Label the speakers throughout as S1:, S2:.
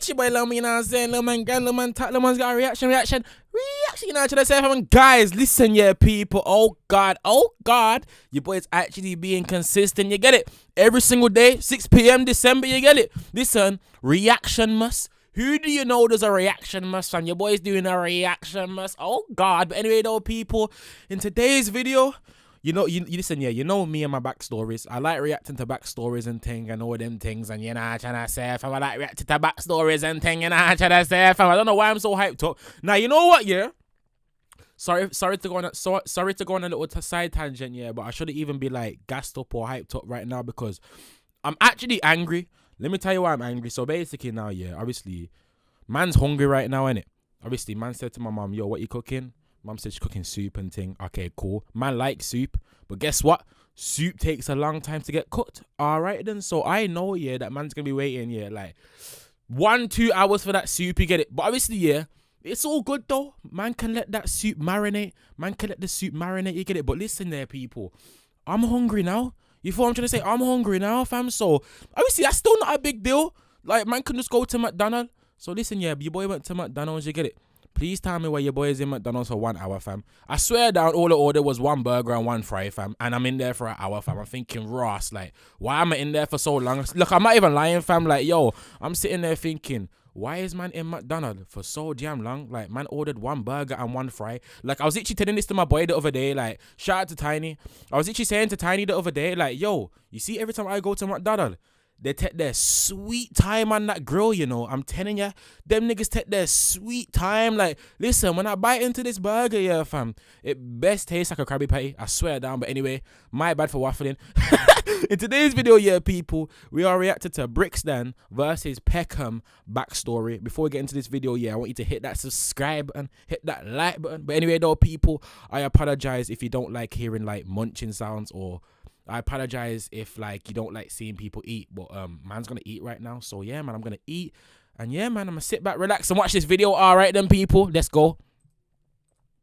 S1: It's your boy Lil, you know what I'm saying? Lil man, Lil man, Lil man's got a reaction, you know what I'm saying? Guys, listen, yeah, people. Oh God, your boy's actually being consistent, you get it? Every single day, 6 p.m. December, you get it? Listen, reaction must. Who do you know does a reaction must, fam? Your boy's doing a reaction must. Oh God, but anyway though, people, in today's video, you listen, yeah, you know me and my backstories. I like reacting to backstories and thing and all them things, and you know what I'm trying to say, fam. I like reacting to backstories and thing, you know what I'm trying to say, fam. I don't know why I'm so hyped up. Now, you know what, yeah? Sorry to go on a little side tangent, yeah, but I shouldn't even be like gassed up or hyped up right now because I'm actually angry. Let me tell you why I'm angry. So basically now, yeah, obviously, man's hungry right now, innit? Obviously, man said to my mom, yo, what you cooking? Mom said she's cooking soup and thing. Okay, cool. Man likes soup. But guess what? Soup takes a long time to get cooked. All right, then. So I know, yeah, that man's going to be waiting, yeah, like 1-2 hours for that soup. You get it? But obviously, yeah, it's all good, though. Man can let that soup marinate. Man can let the soup marinate. You get it? But listen there, people. I'm hungry now. You feel what I'm trying to say? I'm hungry now, fam. So obviously, that's still not a big deal. Like, man can just go to McDonald's. So listen, yeah, your boy went to McDonald's. You get it? Please tell me where your boy is in McDonald's for 1 hour, fam. I swear down, all the order was 1 burger and 1 fry, fam. And I'm in there for an hour, fam. I'm thinking, Ross, like, why am I in there for so long? Look, I'm not even lying, fam. Like, yo, I'm sitting there thinking, why is man in McDonald's for so damn long? Like, man ordered 1 burger and 1 fry. Like, I was literally telling this to my boy the other day. Like, shout out to Tiny. I was literally saying to Tiny the other day, like, yo, you see every time I go to McDonald's, they take their sweet time on that grill, you know. I'm telling ya, them niggas take their sweet time. Like, listen, when I bite into this burger, yeah, fam, it best tastes like a Krabby Patty. I swear down. But anyway, my bad for waffling. In today's video, yeah, people, we are reacting to Brixton versus Peckham backstory. Before we get into this video, yeah, I want you to hit that subscribe button, hit that like button. But anyway, though, people, I apologize if you don't like hearing, like, munching sounds, or I apologize if, like, you don't like seeing people eat, but man's gonna eat right now. So yeah, man, I'm gonna eat, and yeah, man, I'm gonna sit back, relax, and watch this video. All right then, people, let's go.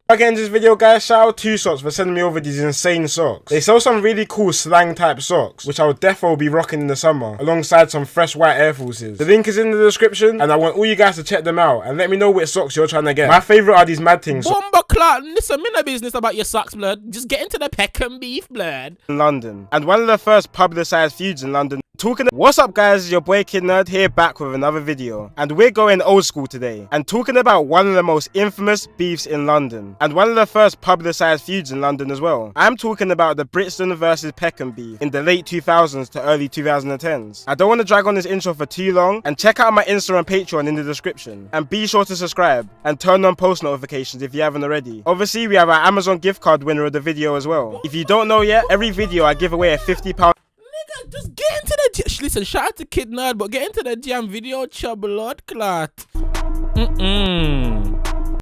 S2: Again, this video, guys, shout out to Socks for sending me over these insane socks. They sell some really cool slang type socks, which I will definitely be rocking in the summer, alongside some fresh white Air Forces. The link is in the description, and I want all you guys to check them out, and let me know which socks you're trying to get. My favourite are these mad things.
S1: Bomber clot, listen, me no business about your socks, blood. Just get into the Peckham beef, blood.
S2: In London, and one of the first publicised feuds in London. What's up, guys? It's your boy Kid Nerd here, back with another video, and we're going old school today and talking about one of the most infamous beefs in London and one of the first publicised feuds in London as well. I'm talking about the Brixton versus Peckham beef in the late 2000s to early 2010s. I don't want to drag on this intro for too long, and check out my Insta and Patreon in the description, and be sure to subscribe and turn on post notifications if you haven't already. Obviously, we have our Amazon gift card winner of the video as well. If you don't know yet, every video I give away a £50.
S1: Just get into the listen, shout out to Kid Nerd, but get into the damn video, blood clot.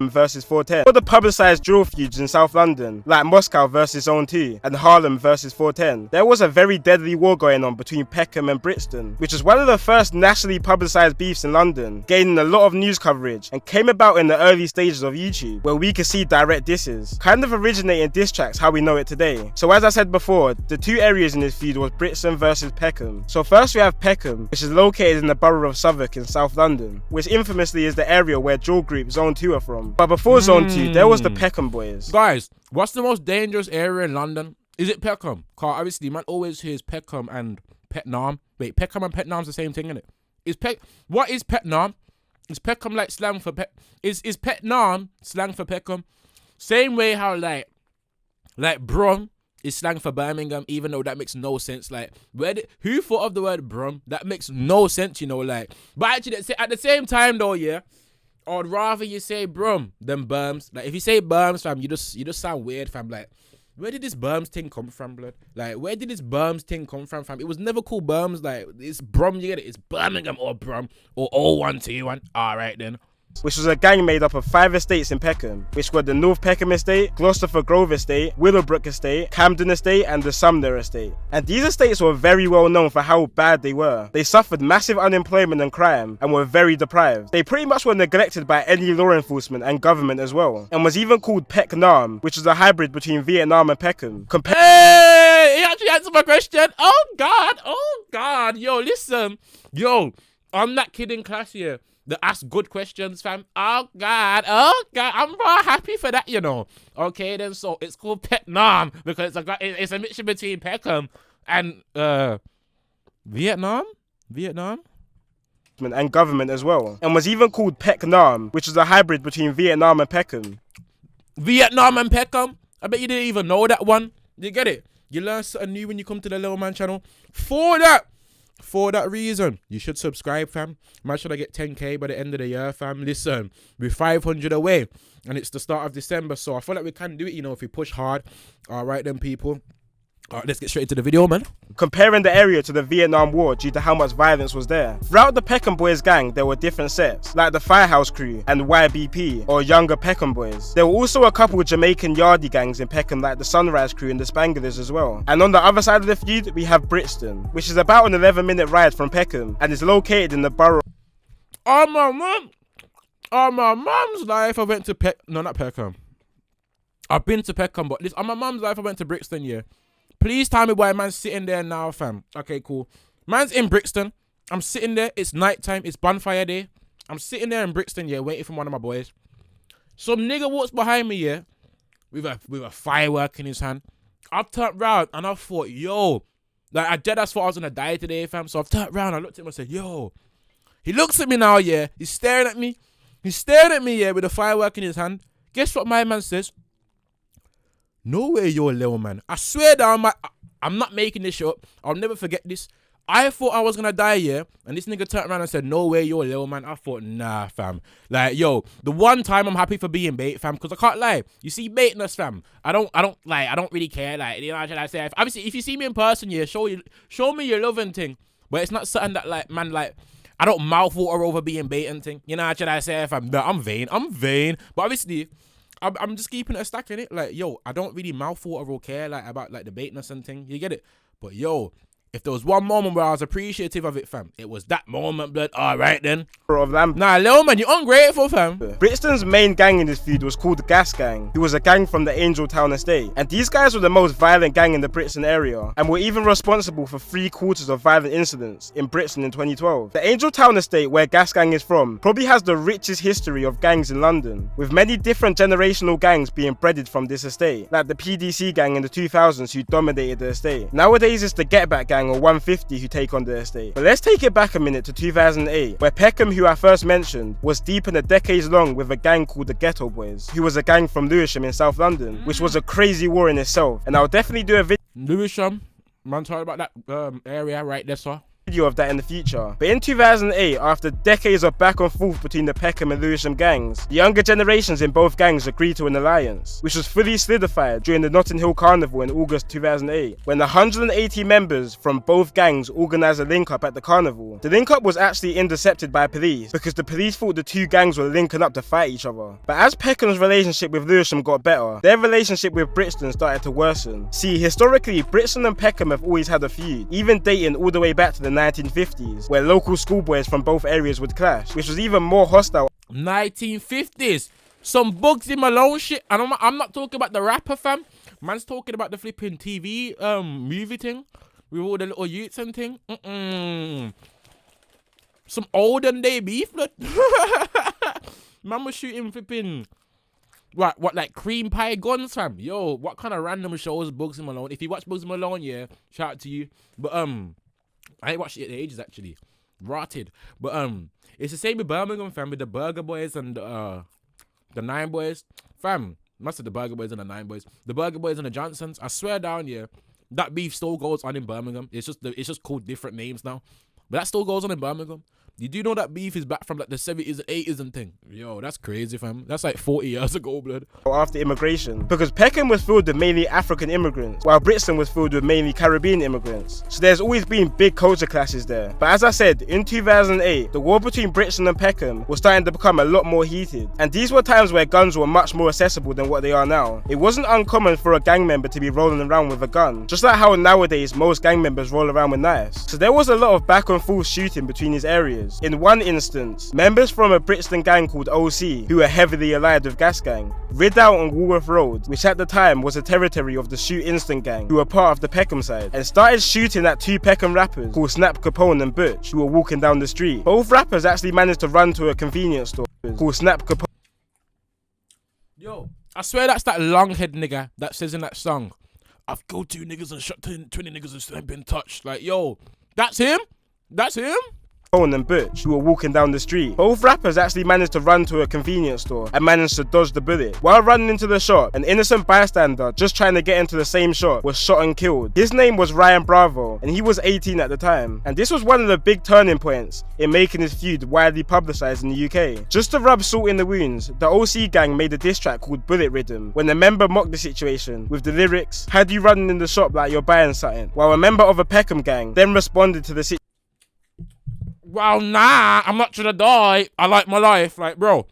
S2: Versus 410. All the publicised drill feuds in South London, like Moscow versus Zone 2 and Harlem versus 410, there was a very deadly war going on between Peckham and Brixton, which was one of the first nationally publicised beefs in London, gaining a lot of news coverage, and came about in the early stages of YouTube, where we could see direct disses, kind of originating diss tracks how we know it today. So as I said before, the 2 areas in this feud was Brixton versus Peckham. So first we have Peckham, which is located in the borough of Southwark in South London, which infamously is the area where drill group Zone 2 are from. But before Zone 2, there was the Peckham boys.
S1: Guys, what's the most dangerous area in London? Is it Peckham? Cause obviously, man always hears Peckham and Petnam. Wait, Peckham and Petnam's the same thing, isn't it? What is Petnam? Is Peckham like slang for Is Petnam slang for Peckham? Same way how like Brum is slang for Birmingham, even though that makes no sense. Like, who thought of the word Brum? That makes no sense, you know. Like, but actually, at the same time, though, yeah, I'd rather you say Brum than Berms. Like, if you say Berms, fam, you just sound weird, fam. Like, where did this Berms thing come from, blood? Like, where did this Berms thing come from, fam? It was never called Berms. Like, it's Brum, you get it? It's Birmingham or Brum or 01221. All right, then.
S2: Which was a gang made up of 5 estates in Peckham, which were the North Peckham Estate, Gloucester Grove Estate, Willowbrook Estate, Camden Estate, and the Sumner Estate. And these estates were very well known for how bad they were. They suffered massive unemployment and crime, and were very deprived. They pretty much were neglected by any law enforcement and government as well, and was even called Pecknam, which was a hybrid between Vietnam and Peckham.
S1: Hey, he actually answered my question. Oh God, yo, listen, yo, I'm that kid in class here They ask good questions, fam. Oh God, I'm more happy for that, you know. Okay, then so it's called Vietnam because it's a mixture between Peckham and Vietnam,
S2: and government as well, and was even called Peckham, which is a hybrid between Vietnam and Peckham.
S1: Vietnam and Peckham. I bet you didn't even know that one. You get it? You learn something new when you come to the Little Man channel. For that reason, you should subscribe, fam. Man, should I get 10k by the end of the year, fam? Listen, we're 500 away, and it's the start of December, so I feel like we can do it, you know, if we push hard. All right, then, people. All right, let's get straight into the video, man.
S2: Comparing the area to the Vietnam War due to how much violence was there. Throughout the Peckham Boys gang, there were different sets, like the Firehouse Crew and YBP, or Younger Peckham Boys. There were also a couple of Jamaican Yardie gangs in Peckham, like the Sunrise Crew and the Spanglers as well. And on the other side of the feud, we have Brixton, which is about an 11-minute ride from Peckham, and is located in the borough.
S1: On my mum's life, I went to not Peckham. I've been to Peckham, but on my mum's life, I went to Brixton, yeah. Please tell me why man's sitting there now, fam. Okay, cool. Man's in Brixton. I'm sitting there. It's nighttime. It's bonfire day. I'm sitting there in Brixton, yeah, waiting for one of my boys. Some nigga walks behind me, yeah, with a firework in his hand. I've turned round and I thought, yo, like I dead as thought I was gonna die today, fam. So I've turned round. I looked at him and said, yo. He looks at me now, yeah. He's staring at me. He's staring at me, yeah, with a firework in his hand. Guess what my man says? No way, you're a little man. I swear down, I'm not making this shit up. I'll never forget this. I thought I was gonna die, yeah, and this nigga turned around and said, no way, you're a little man. I thought, nah, fam. Like, yo, the one time I'm happy for being bait, fam, because I can't lie. You see baiting us, fam. I don't really care. Like, you know what I say? Obviously, if you see me in person, yeah, show me your loving thing. But it's not something that, like, man, like, I don't mouth water over being bait and thing. You know what I say? I'm vain. But obviously, I'm just keeping it a stack in it. Like, yo, I don't really mouth water or care like about like the baitness and thing. You get it? But yo, if there was one moment where I was appreciative of it, fam, it was that moment, blood. All right, then. Nah, little man, you're ungrateful, fam.
S2: Brixton's main gang in this feud was called the Gas Gang, who was a gang from the Angel Town estate. And these guys were the most violent gang in the Brixton area, and were even responsible for 3/4 of violent incidents in Brixton in 2012. The Angel Town estate, where Gas Gang is from, probably has the richest history of gangs in London, with many different generational gangs being bred from this estate, like the PDC gang in the 2000s who dominated the estate. Nowadays it's the Get Back gang or 150 who take on the estate. But let's take it back a minute to 2008, where Peckham, who I first mentioned, was deep in a decades long with a gang called the Ghetto Boys, who was a gang from Lewisham in South London, which was a crazy war in itself. And I'll definitely do a video
S1: Lewisham, man, talking about that area right there, sir.
S2: Of that in the future. But in 2008, after decades of back and forth between the Peckham and Lewisham gangs, the younger generations in both gangs agreed to an alliance, which was fully solidified during the Notting Hill Carnival in August 2008, when 180 members from both gangs organised a link-up at the carnival. The link-up was actually intercepted by police, because the police thought the two gangs were linking up to fight each other. But as Peckham's relationship with Lewisham got better, their relationship with Brixton started to worsen. See, historically, Brixton and Peckham have always had a feud, even dating all the way back to the 1950s, where local schoolboys from both areas would clash, which was even more hostile.
S1: 1950s, some Bugsy Malone shit, and I'm not talking about the rapper, fam. Man's talking about the flipping TV movie thing with all the little youths and thing. Some olden day beef, blood. Man was shooting flipping what like cream pie guns, fam. Yo, what kind of random shows Bugsy Malone? If you watch Bugsy Malone, yeah, shout out to you. But I ain't watched it in ages actually. Rotted. But it's the same with Birmingham, fam, with the Burger Boys and the Nine Boys. Fam, must have the Burger Boys and the Nine Boys. The Burger Boys and the Johnsons. I swear down, yeah, that beef still goes on in Birmingham. It's just called different names now. But that still goes on in Birmingham. You do know that beef is back from like the 70s and 80s and thing. Yo, that's crazy, fam. That's like 40 years ago, blood.
S2: After immigration, because Peckham was filled with mainly African immigrants, while Brixton was filled with mainly Caribbean immigrants. So there's always been big culture clashes there. But as I said, in 2008, the war between Brixton and Peckham was starting to become a lot more heated. And these were times where guns were much more accessible than what they are now. It wasn't uncommon for a gang member to be rolling around with a gun, just like how nowadays most gang members roll around with knives. So there was a lot of back and forth shooting between these areas. years. In one instance, members from a Brixton gang called OC, who were heavily allied with Gas Gang, rid out on Woolworth Road, which at the time was a territory of the Shoot Instant gang, who were part of the Peckham side, and started shooting at two Peckham rappers called Snap Capone and Butch, who were walking down the street. Both rappers actually managed to run to a convenience store called Snap Capone.
S1: Yo, I swear that's that long-head nigga that says in that song, I've killed 2 niggas and shot 20 niggas and still ain't been touched. Like, yo, that's him? That's him?
S2: And Butch, who were walking down the street. Both rappers actually managed to run to a convenience store and managed to dodge the bullet. While running into the shop, an innocent bystander just trying to get into the same shop was shot and killed. His name was Ryan Bravo, and he was 18 at the time. And this was one of the big turning points in making his feud widely publicised in the UK. Just to rub salt in the wounds, the OC gang made a diss track called Bullet Rhythm, when a member mocked the situation with the lyrics, "Had you running in the shop like you're buying something," while a member of a Peckham gang then responded to the situation.
S1: Well, nah, I'm not trying to die. I like my life. Like, bro,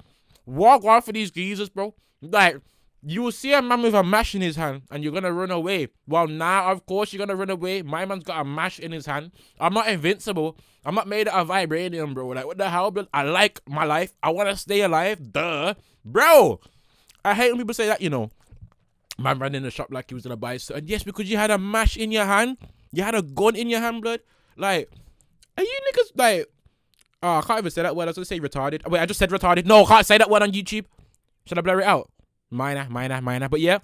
S1: walk off for these geezers, bro. Like, you will see a man with a mash in his hand and you're going to run away. Well, nah, of course you're going to run away. My man's got a mash in his hand. I'm not invincible. I'm not made out of vibranium, bro. Like, what the hell, bro? I like my life. I want to stay alive. Duh. Bro, I hate when people say that, you know. Man ran in the shop like he was going to buy something. Yes, because you had a mash in your hand. You had a gun in your hand, blood. Like, are you niggas like... Oh, I can't even say that word. I was going to say retarded. Wait, I just said retarded. No, I can't say that word on YouTube. Should I blur it out? Minor. But yeah,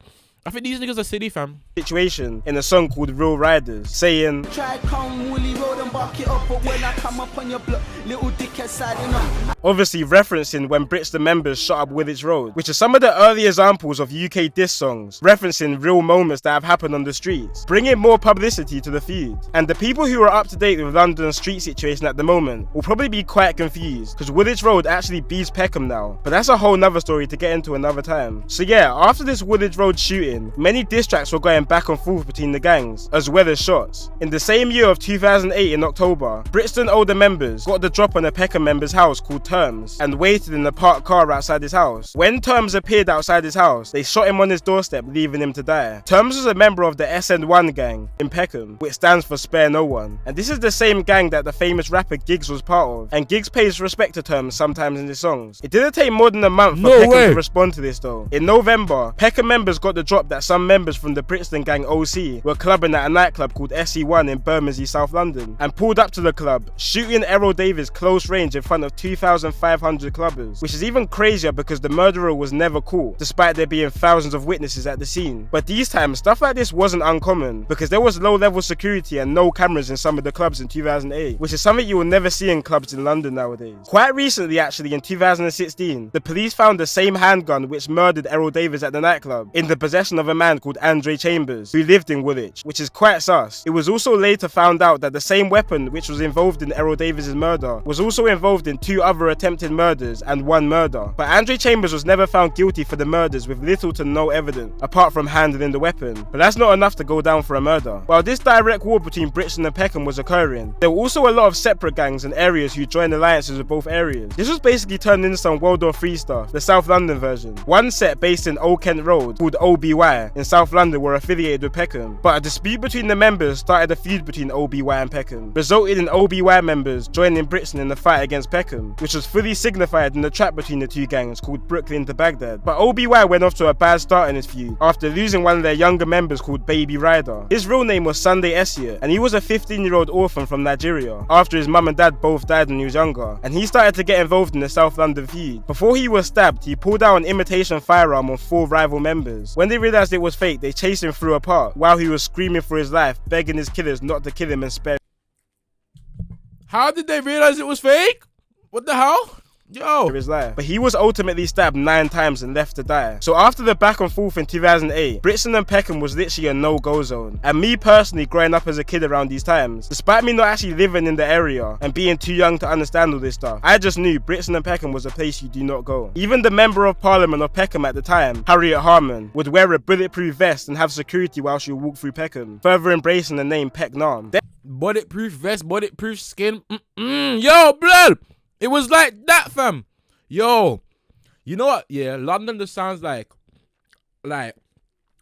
S1: I think these niggas are silly, fam.
S2: Situation in a song called Real Riders, saying,
S3: Try come woolly road and bark it up, but when I come up on your block, little dickhead siding up.
S2: Obviously referencing when Brixton members shot up Woolwich Road, which are some of the early examples of UK diss songs, referencing real moments that have happened on the streets, bringing more publicity to the feud. And the people who are up to date with London's street situation at the moment will probably be quite confused, because Woolwich Road actually beats Peckham now, but that's a whole nother story to get into another time. So yeah, after this Woolwich Road shooting, many diss tracks were going back and forth between the gangs, as well as shots. In the same year of 2008 in October, Brixton older members got the drop on a Peckham member's house called Terms, and waited in a parked car outside his house. When Terms appeared outside his house, they shot him on his doorstep, leaving him to die. Terms was a member of the SN1 gang in Peckham, which stands for Spare No One, and this is the same gang that the famous rapper Giggs was part of, and Giggs pays respect to Terms sometimes in his songs. It didn't take more than a month for Peckham to respond to this though. In November, Peckham members got the drop that some members from the Brixton gang OC were clubbing at a nightclub called SE1 in Bermondsey, South London, and pulled up to the club, shooting Errol Davis close range in front of 2,500 clubbers, which is even crazier because the murderer was never caught, despite there being thousands of witnesses at the scene. But these times, stuff like this wasn't uncommon, because there was low-level security and no cameras in some of the clubs in 2008, which is something you will never see in clubs in London nowadays. Quite recently actually, in 2016, the police found the same handgun which murdered Errol Davis at the nightclub in the possession of a man called Andre Chambers, who lived in Woolwich, which is quite sus. It was also later found out that the same weapon which was involved in Errol Davis's murder was also involved in 2 other attempted murders and 1 murder. But Andre Chambers was never found guilty for the murders with little to no evidence, apart from handling the weapon. But that's not enough to go down for a murder. While this direct war between Brixton and Peckham was occurring, there were also a lot of separate gangs and areas who joined alliances with both areas. This was basically turned into some World War III stuff, the South London version. One set based in Old Kent Road, called OBY, in South London were affiliated with Peckham, but a dispute between the members started a feud between OBY and Peckham, resulted in OBY members joining Brixton in the fight against Peckham, which was fully signified in the trap between the two gangs called Brooklyn to Baghdad. But OBY went off to a bad start in his feud after losing one of their younger members called Baby Ryder. His real name was Sunday Esiot, and he was a 15-year-old orphan from Nigeria after his mum and dad both died when he was younger, and he started to get involved in the South London feud. Before he was stabbed, he pulled out an imitation firearm on 4 rival members. When they realised it was fake, they chased him through a park while he was screaming for his life, begging his killers not to kill him and spare.
S1: How did they realise it was fake? What the hell? Yo.
S2: His life. But he was ultimately stabbed 9 times and left to die. So after the back and forth in 2008, Brixton and Peckham was literally a no-go zone. And me personally, growing up as a kid around these times, despite me not actually living in the area and being too young to understand all this stuff, I just knew Brixton and Peckham was a place you do not go. Even the Member of Parliament of Peckham at the time, Harriet Harman, would wear a bulletproof vest and have security while she would walk through Peckham, further embracing the name Pecknam.
S1: Bulletproof vest, bulletproof skin. Yo, blood. It was like that, fam. Yo, you know what? Yeah, London just sounds like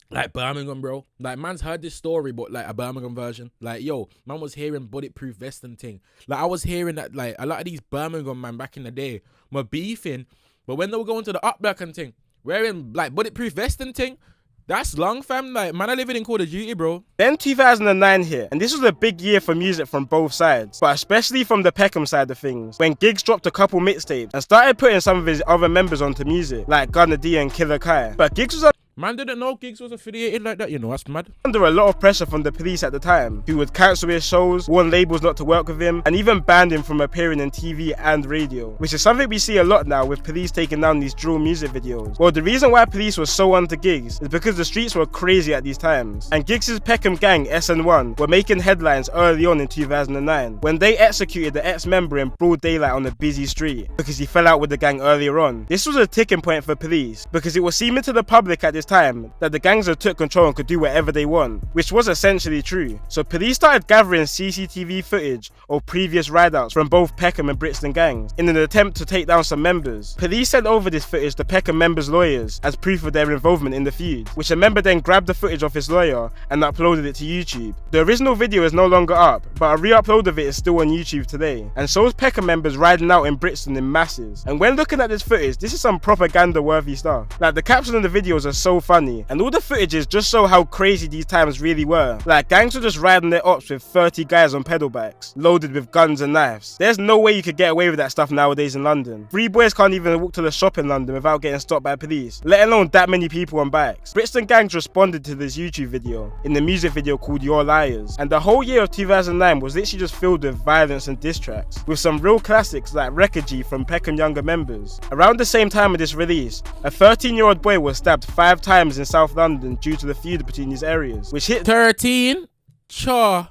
S1: Like Birmingham, bro. Like, man's heard this story, but like a Birmingham version. Like, yo, man was hearing bulletproof vest and thing. Like, I was hearing that, like, a lot of these Birmingham man back in the day were beefing, but when they were going to the upback and thing, wearing like bulletproof vest and thing, that's long, fam. Like, man, I living in Call of Duty, bro.
S2: Then 2009 hit, and this was a big year for music from both sides, but especially from the Peckham side of things, when Giggs dropped a couple mixtapes and started putting some of his other members onto music, like Gunna D and Killer Kai. But Giggs was
S1: Man didn't know Giggs was affiliated like that, you know, that's mad.
S2: under a lot of pressure from the police at the time, who would cancel his shows, warn labels not to work with him, and even banned him from appearing in TV and radio, which is something we see a lot now with police taking down these drill music videos. Well, the reason why police was so onto Giggs is because the streets were crazy at these times, and Giggs' Peckham gang SN1 were making headlines early on in 2009 when they executed the ex-member in broad daylight on a busy street because he fell out with the gang earlier on. This was a ticking point for police because it was seeming to the public at this time that the gangs had took control and could do whatever they want, which was essentially true. So police started gathering CCTV footage of previous rideouts from both Peckham and Brixton gangs in an attempt to take down some members. Police sent over this footage to Peckham members' lawyers as proof of their involvement in the feud, which a member then grabbed the footage off his lawyer and uploaded it to YouTube. The original video is no longer up, but a re-upload of it is still on YouTube today, and shows Peckham members riding out in Brixton in masses. And when looking at this footage, this is some propaganda-worthy stuff. Like, the captions in the videos are so funny, and all the footages just show how crazy these times really were. Like, gangs were just riding their ops with 30 guys on pedal bikes, loaded with guns and knives. There's no way you could get away with that stuff nowadays in London. 3 boys can't even walk to the shop in London without getting stopped by police, let alone that many people on bikes. Brixton gangs responded to this YouTube video in the music video called You're Liars, and the whole year of 2009 was literally just filled with violence and diss tracks, with some real classics like Wreckagee from Peckham younger members. Around the same time of this release, a 13-year-old boy was stabbed 5 times in South London due to the feud between these areas, which hit
S1: 13? Sure.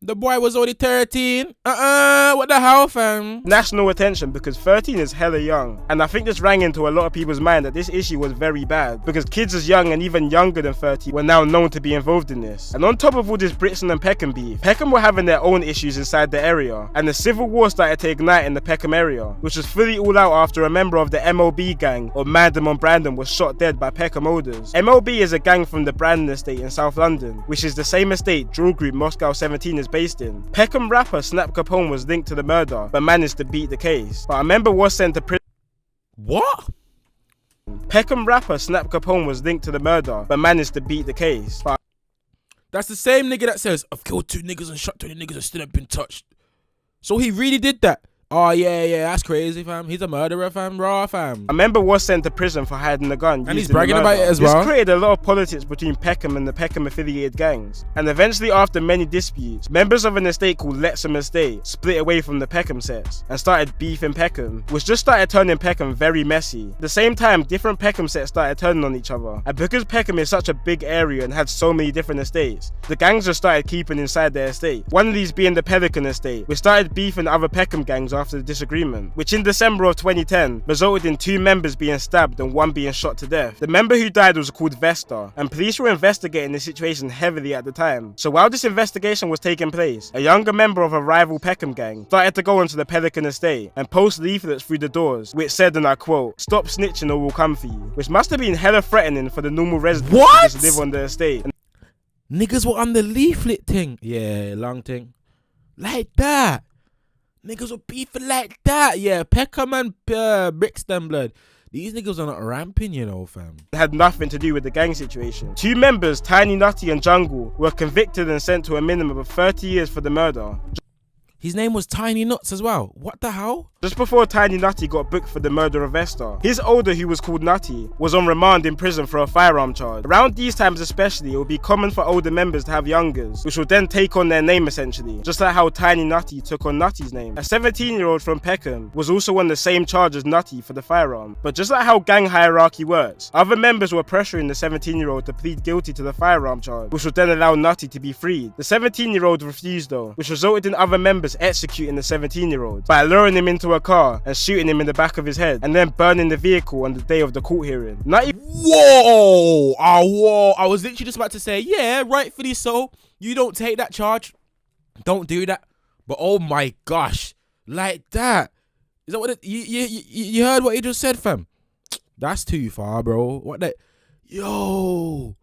S1: The boy was only 13. What the hell, fam?
S2: national attention because 13 is hella young, and I think this rang into a lot of people's mind that this issue was very bad because kids as young and even younger than 13 were now known to be involved in this. And on top of all this Brixton and Peckham beef, Peckham were having their own issues inside the area, and the civil war started to ignite in the Peckham area, which was fully all out after a member of the MLB gang or Mandem on Brandon was shot dead by Peckham Olders. MLB is a gang from the Brandon estate in South London, which is the same estate drill group Moscow 17 is based in. Peckham rapper Snap Capone was linked to the murder but managed to beat the case, but a member was sent to prison.
S1: What?
S2: Peckham rapper Snap Capone was linked to the murder but managed to beat the case, but
S1: That's the same nigga that says, I've killed 2 niggas and shot 20 niggas and still haven't been touched. So he really did that? Oh, yeah, that's crazy, fam. He's a murderer, fam. Raw, fam.
S2: a member was sent to prison for hiding a gun.
S1: And he's
S2: used in the
S1: bragging about
S2: murder.
S1: it as well.
S2: This created a lot of politics between Peckham and the Peckham affiliated gangs. And eventually, after many disputes, members of an estate called Lexham Estate split away from the Peckham sets and started beefing Peckham, which just started turning Peckham very messy. At the same time, different Peckham sets started turning on each other. And because Peckham is such a big area and had so many different estates, the gangs just started keeping inside their estate. One of these being the Pelican Estate, which started beefing other Peckham gangs after the disagreement, which in December of 2010 resulted in 2 members being stabbed and 1 being shot to death. The member who died was called Vesta, and police were investigating the situation heavily at the time. So while this investigation was taking place, a younger member of a rival Peckham gang started to go onto the Pelican Estate and post leaflets through the doors, which said, and I quote, "Stop snitching or we'll come for you," which must have been hella threatening for the normal residents
S1: What?
S2: who just live on the estate.
S1: Niggas were on the leaflet thing. Yeah, long thing. Like that. Niggas were beefing like that. Yeah, Peckham and Brixton, blood. These niggas are not ramping, you know, fam.
S2: Had nothing to do with the gang situation. 2 members, Tiny Nutty and Jungle, were convicted and sent to a minimum of 30 years for the murder.
S1: His name was Tiny Nuts as well. What the hell?
S2: Just before Tiny Nutty got booked for the murder of Esther, his older, who was called Nutty, was on remand in prison for a firearm charge. Around these times especially, it would be common for older members to have youngers, which would then take on their name essentially, just like how Tiny Nutty took on Nutty's name. A 17-year-old from Peckham was also on the same charge as Nutty for the firearm, but just like how gang hierarchy works, other members were pressuring the 17-year-old to plead guilty to the firearm charge, which would then allow Nutty to be freed. The 17-year-old refused though, which resulted in other members executing the 17-year-old by luring him into a car and shooting him in the back of his head, and then burning the vehicle on the day of the court hearing.
S1: Whoa! Whoa! I was literally just about to say, yeah, rightfully so. You don't take that charge. Don't do that. But oh my gosh, like that. Is that what you heard what he just said, fam? That's too far, bro. What the? Yo,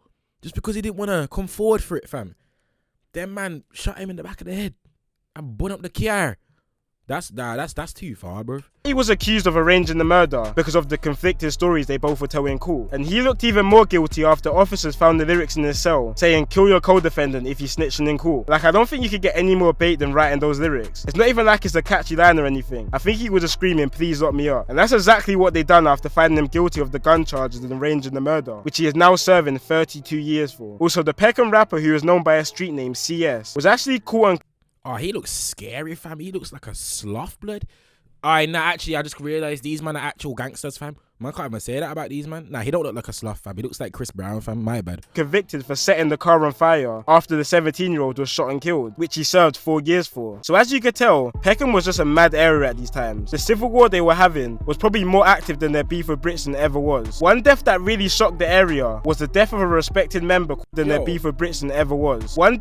S1: just because he didn't want to come forward for it, fam. Them man shot him in the back of the head and bun up the car. That's too far, bro.
S2: He was accused of arranging the murder because of the conflicting stories they both were telling in court. And he looked even more guilty after officers found the lyrics in his cell saying, "Kill your co-defendant if he's snitching in court." Like, I don't think you could get any more bait than writing those lyrics. It's not even like it's a catchy line or anything. I think he was just screaming, "Please lock me up." And that's exactly what they done after finding him guilty of the gun charges and arranging the murder, which he is now serving 32 years for. Also, the Peckham rapper, who is known by a street name CS, was actually caught and
S1: Oh, he looks scary, fam. He looks like a sloth, blood. Alright, nah, actually, I just realised these man are actual gangsters, fam. Man can't even say that about these man. Nah, he don't look like a sloth, fam. He looks like Chris Brown, fam. My bad.
S2: convicted for setting the car on fire after the 17-year-old was shot and killed, which he served 4 years for. So as you could tell, Peckham was just a mad area at these times. The civil war they were having was probably more active than their beef with Brixton ever was. One death that really shocked the area was the death of a respected member than their beef with Brixton ever was. One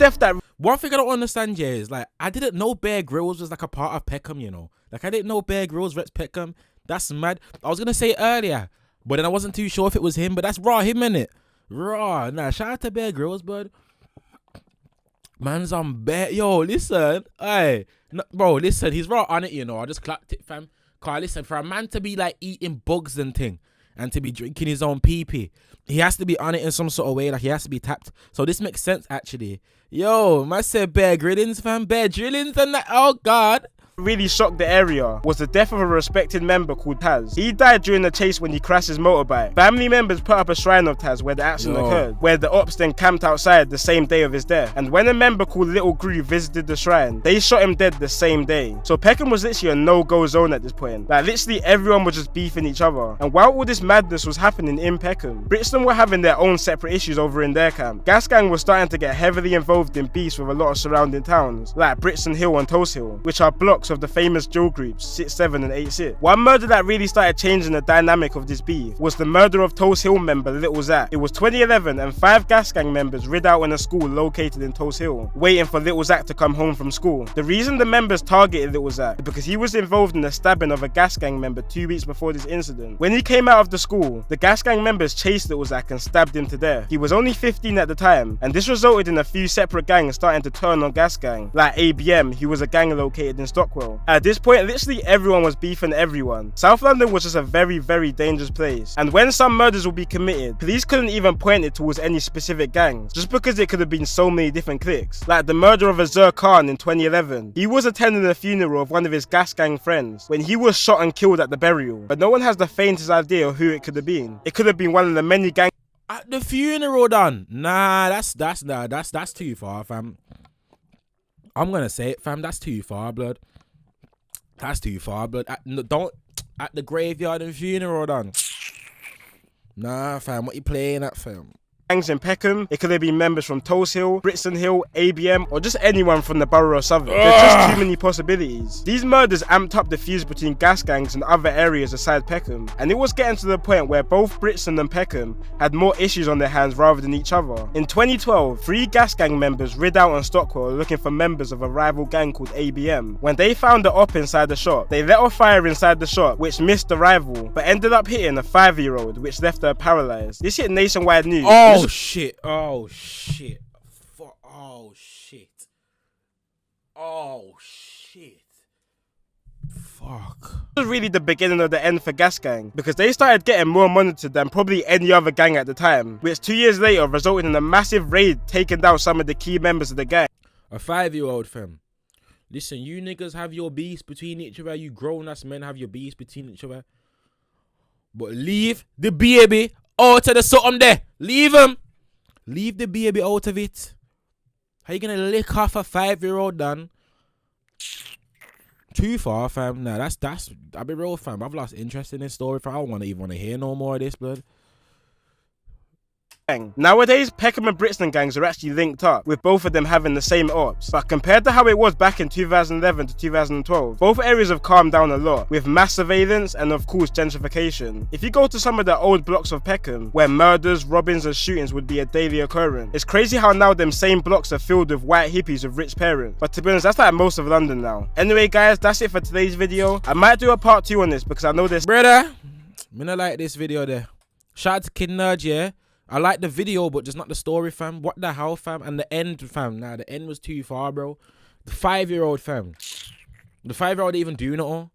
S2: thing
S1: I don't understand here is, like, I didn't know Bear Grylls was like a part of Peckham, you know. Like, I didn't know Bear Grylls reps Peckham. That's mad. I was gonna say earlier, but then I wasn't too sure if it was him. But that's raw, him, innit? Raw. Nah, shout out to Bear Grylls, bud. Man's on Bear. Yo, listen. Hey, no, bro, listen. He's raw on it, you know. I just clapped it, fam. Cause listen, for a man to be like eating bugs and thing, and to be drinking his own pee-pee, he has to be on it in some sort of way. Like, he has to be tapped. So this makes sense, actually. Yo, man said Bear Grillins, fam. Bear Drillings and that. Oh, God.
S2: really shocked the area was the death of a respected member called Taz. He died during the chase when he crashed his motorbike. Family members put up a shrine of Taz where the accident occurred, where the ops then camped outside the same day of his death. And when a member called Little Groove visited the shrine, they shot him dead the same day. So Peckham was literally a no-go zone at this point. Like, literally everyone was just beefing each other. And while all this madness was happening in Peckham, Brixton were having their own separate issues over in their camp. Gas Gang was starting to get heavily involved in beefs with a lot of surrounding towns, like Brixton Hill and Toast Hill, which are blocks of the famous drill groups 6-7 and 8-6. One murder that really started changing the dynamic of this beef was the murder of Toast Hill member Little Zach. It was 2011 and 5 Gas Gang members rid out in a school located in Toast Hill, waiting for Little Zach to come home from school. The reason the members targeted Little Zach is because he was involved in the stabbing of a Gas Gang member 2 weeks before this incident. When he came out of the school, the Gas Gang members chased Little Zach and stabbed him to death. He was only 15 at the time, and this resulted in a few separate gangs starting to turn on Gas Gang, like ABM, who was a gang located in Stockwell. At this point, literally everyone was beefing everyone. South London was just a very, very dangerous place, and when some murders would be committed, police couldn't even point it towards any specific gangs, just because it could have been so many different cliques. Like the murder of Azur Khan in 2011. He was attending the funeral of one of his Gas Gang friends when he was shot and killed at the burial, but no one has the faintest idea of who it could have been. It could have been one of the many gangs
S1: at the funeral done. Nah, that's too far, fam. I'm gonna say it, fam. That's too far, blood. That's too far, blood. Don't at the graveyard and funeral done. Nah, fam. What you playing at, fam?
S2: gangs in Peckham. It could have been members from Toast Hill, Brixton Hill, ABM, or just anyone from the borough of Southwark. There's just too many possibilities. These murders amped up the feuds between gas gangs and other areas aside Peckham, and it was getting to the point where both Brixton and Peckham had more issues on their hands rather than each other. In 2012, 3 gas gang members rid out on Stockwell looking for members of a rival gang called ABM. When they found the op inside the shop, they let off fire inside the shop, which missed the rival, but ended up hitting a 5-year-old, which left her paralyzed. This hit nationwide news.
S1: Oh shit! Oh shit! Oh shit! Oh shit! Fuck.
S2: This was really the beginning of the end for Gas Gang, because they started getting more monitored than probably any other gang at the time, which 2 years later resulted in a massive raid taking down some of the key members of the gang.
S1: A 5-year-old, fam. Listen, you niggas have your beefs between each other, you grown-ass men have your beefs between each other, but leave the baby out of the something there. Leave him. Leave the baby out of it. How you gonna lick off a 5-year-old, Dan? Too far, fam. Nah, that's. I'll be real, fam. I've lost interest in this story, fam. I don't even want to hear no more of this, blood.
S2: Nowadays, Peckham and Brixton gangs are actually linked up, with both of them having the same ops. But compared to how it was back in 2011 to 2012, both areas have calmed down a lot, with mass surveillance and of course gentrification. If you go to some of the old blocks of Peckham, where murders, robbings and shootings would be a daily occurrence, it's crazy how now them same blocks are filled with white hippies with rich parents. But to be honest, that's like most of London now. Anyway guys, that's it for today's video. I might do a part 2 on this because I know this.
S1: Brother, me not like this video there. Shout out to Kid Nudge, yeah? I like the video, but just not the story, fam. What the hell, fam? And the end, fam. Nah, the end was too far, bro. The 5-year-old, fam. The 5-year-old even doing it all.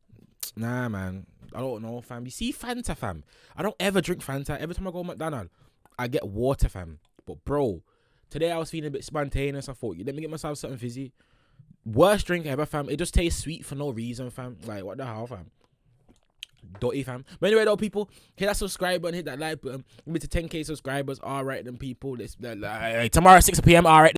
S1: Nah, man. I don't know, fam. You see Fanta, fam. I don't ever drink Fanta. Every time I go to McDonald's, I get water, fam. But, bro, today I was feeling a bit spontaneous. I thought, let me get myself something fizzy. Worst drink ever, fam. It just tastes sweet for no reason, fam. Like, what the hell, fam? Dirty, fam. But anyway, though, people, hit that subscribe button, hit that like button. Give me to 10k subscribers. All right, then, people. Tomorrow, 6 p.m. All right.